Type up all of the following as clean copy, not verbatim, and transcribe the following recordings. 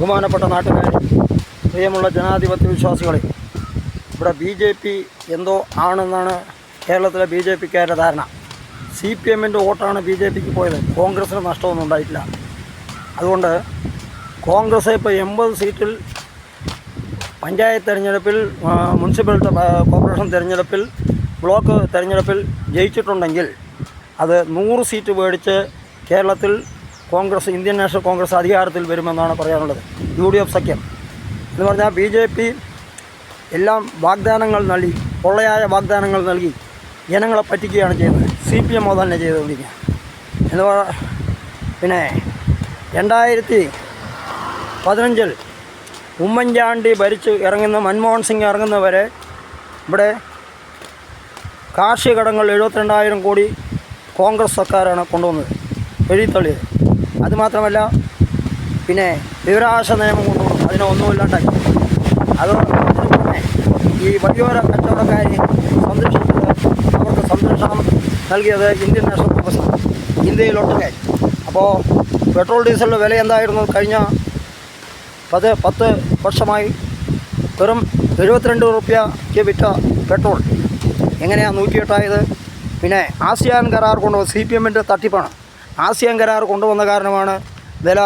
ബഹുമാനപ്പെട്ട നാട്ടുകാർ, പ്രിയമുള്ള ജനാധിപത്യ വിശ്വാസികളെ, ഇവിടെ BJP എന്തോ ആണെന്നാണ് കേരളത്തിലെ BJPക്കാരുടെ ധാരണ. CPMൻ്റെ വോട്ടാണ് BJPക്ക് പോയത്. കോൺഗ്രസ്സിന് നഷ്ടമൊന്നും ഉണ്ടായിട്ടില്ല. അതുകൊണ്ട് കോൺഗ്രസ് ഇപ്പോൾ 80 സീറ്റിൽ പഞ്ചായത്ത് തിരഞ്ഞെടുപ്പിൽ, മുനിസിപ്പൽ കോർപ്പറേഷൻ തിരഞ്ഞെടുപ്പിൽ, ബ്ലോക്ക് തിരഞ്ഞെടുപ്പിൽ ജയിച്ചിട്ടുണ്ടെങ്കിൽ അത് 100 സീറ്റ് മേടിച്ച് കേരളത്തിൽ കോൺഗ്രസ്, ഇന്ത്യൻ നാഷണൽ കോൺഗ്രസ് അധികാരത്തിൽ വരുമെന്നാണ് പറയാനുള്ളത്. UDF സഖ്യം എന്ന് പറഞ്ഞാൽ BJP എല്ലാം വാഗ്ദാനങ്ങൾ നൽകി, പൊള്ളയായ വാഗ്ദാനങ്ങൾ നൽകി ജനങ്ങളെ പറ്റിക്കുകയാണ് ചെയ്യുന്നത്. CPM തന്നെ ചെയ്തുകൊണ്ടിരിക്കുക എന്ന് പിന്നെ 2015 ഉമ്മൻചാണ്ടി ഭരിച്ച് ഇറങ്ങുന്ന, മൻമോഹൻ സിംഗ് ഇറങ്ങുന്നവരെ ഇവിടെ കാർഷിക കടങ്ങൾ 72,000 കോടി കോൺഗ്രസ് സർക്കാരാണ് കൊണ്ടുവന്നത്, എഴുതിത്തള്ളിയത്. അതുമാത്രമല്ല, പിന്നെ വിവരാവകാശ നിയമം കൊണ്ടുവന്നു, അതിനെ ഒന്നുമില്ലാണ്ടായി. അത് ഈ വഴിയോര കച്ചവടക്കാരെ സംരക്ഷിച്ചത്, അവർക്ക് സംരക്ഷണം നൽകിയത് ഇന്ത്യൻ നാഷണൽ കോൺഗ്രസ്സാണ്, ഇന്ത്യയിലൊട്ടുകെ. അപ്പോൾ പെട്രോൾ ഡീസലിൻ്റെ വില എന്തായിരുന്നു? കഴിഞ്ഞ 10 വർഷമായി വെറും 72 രൂപയ്ക്ക് വിറ്റ പെട്രോൾ എങ്ങനെയാണ് 108 ആയത്? പിന്നെ ആസിയാൻ കരാർ കൊണ്ടുവന്ന CPMൻ്റെ തട്ടിപ്പാണ്. ആസിയാൻ കരാർ കൊണ്ടുവന്ന കാരണമാണ് വില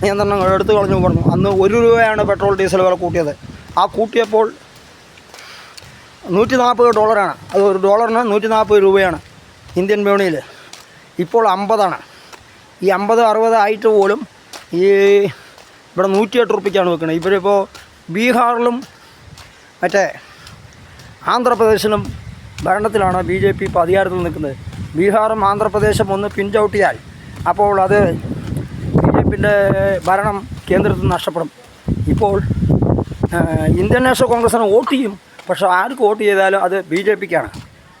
നിയന്ത്രണങ്ങൾ എടുത്തു കളഞ്ഞു പറഞ്ഞു. അന്ന് 1 രൂപയാണ് പെട്രോൾ ഡീസൽ വില കൂട്ടിയത്. ആ കൂട്ടിയപ്പോൾ $140. അത് ഒരു ഡോളറിന് 140 രൂപയാണ് ഇന്ത്യൻ വിപണിയിൽ. ഇപ്പോൾ 50 ഈ 50-60 ആയിട്ട് പോലും ഈ ഇവിടെ 108 രൂപയ്ക്കാണ് വെക്കുന്നത്. ഇവരിപ്പോൾ ബീഹാറിലും മറ്റേ ആന്ധ്രാപ്രദേശിലും ഭരണത്തിലാണ് BJP ഇപ്പോൾ അധികാരത്തിൽ നിൽക്കുന്നത്. ബീഹാറും ആന്ധ്രാപ്രദേശും ഒന്ന് പിൻചവിട്ടിയാൽ അപ്പോൾ അത് BJPൻ്റെ ഭരണം കേന്ദ്രത്തിൽ നഷ്ടപ്പെടും. ഇപ്പോൾ ഇന്ത്യൻ നാഷണൽ കോൺഗ്രസ്സിന് വോട്ട് ചെയ്യും, പക്ഷേ ആർക്ക് വോട്ട് ചെയ്താലും അത് BJPക്കാണ്.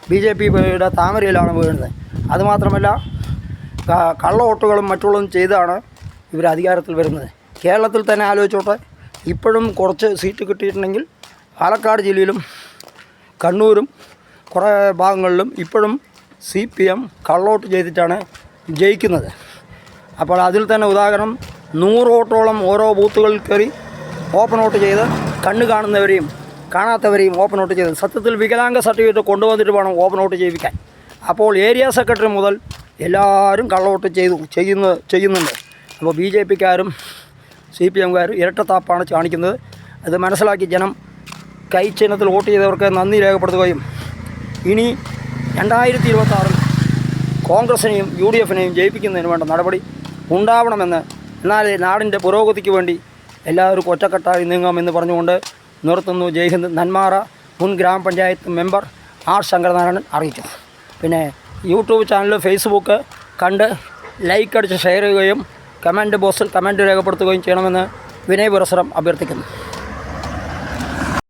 BJPയുടെ താമരയിലാണ് വീഴുന്നത്. അതുമാത്രമല്ല, കള്ള വോട്ടുകളും മറ്റുള്ളതും ചെയ്താണ് ഇവർ അധികാരത്തിൽ വരുന്നത്. കേരളത്തിൽ തന്നെ ആലോചിച്ചോട്ടെ, ഇപ്പോഴും കുറച്ച് സീറ്റ് കിട്ടിയിട്ടുണ്ടെങ്കിൽ പാലക്കാട് ജില്ലയിലും കണ്ണൂരും കുറേ ഭാഗങ്ങളിലും ഇപ്പോഴും CPM കള്ളവോട്ട് ചെയ്തിട്ടാണ് ജയിക്കുന്നത്. അപ്പോൾ അതിൽ തന്നെ ഉദാഹരണം 100 വോട്ടോളം ഓരോ ബൂത്തുകളിൽ കയറി ഓപ്പൺ വോട്ട് ചെയ്ത് കണ്ണ് കാണുന്നവരെയും കാണാത്തവരെയും ഓപ്പൺ വോട്ട് ചെയ്ത്, സത്യത്തിൽ വികലാംഗ സർട്ടിഫിക്കറ്റ് കൊണ്ടുവന്നിട്ട് വേണം ഓപ്പൺ വോട്ട് ചെയ്യിപ്പിക്കാൻ. അപ്പോൾ ഏരിയ സെക്രട്ടറി മുതൽ എല്ലാവരും കള്ളവോട്ട് ചെയ്യുന്നുണ്ട്. അപ്പോൾ BJPക്കാരും CPMകാരും ഇരട്ടത്താപ്പാണ് കാണിക്കുന്നത്. അത് മനസ്സിലാക്കി ജനം കൈ ചിഹ്നത്തിൽ വോട്ട് ചെയ്തവർക്ക് നന്ദി രേഖപ്പെടുത്തുകയും ഇനി 2026 കോൺഗ്രസിനെയും UDFനെയും ജയിപ്പിക്കുന്നതിന് വേണ്ട നടപടി ഉണ്ടാവണമെന്ന്, എന്നാൽ നാടിൻ്റെ പുരോഗതിക്ക് വേണ്ടി എല്ലാവരും ഒറ്റക്കെട്ടായി നീങ്ങാമെന്ന് പറഞ്ഞുകൊണ്ട് നിർത്തുന്നു. ജയ് ഹിന്ദ്. നെന്മാറ മുൻ ഗ്രാമപഞ്ചായത്ത് മെമ്പർ R. ശങ്കരനാരായണൻ അറിയിച്ചു. പിന്നെ YouTube ചാനൽ, Facebook കണ്ട് ലൈക്ക് അടിച്ച് ഷെയർ ചെയ്യുകയും കമൻറ്റ് ബോക്സിൽ കമൻറ്റ് രേഖപ്പെടുത്തുകയും ചെയ്യണമെന്ന് വിനയപുരസ്സരം അഭ്യർത്ഥിക്കുന്നു.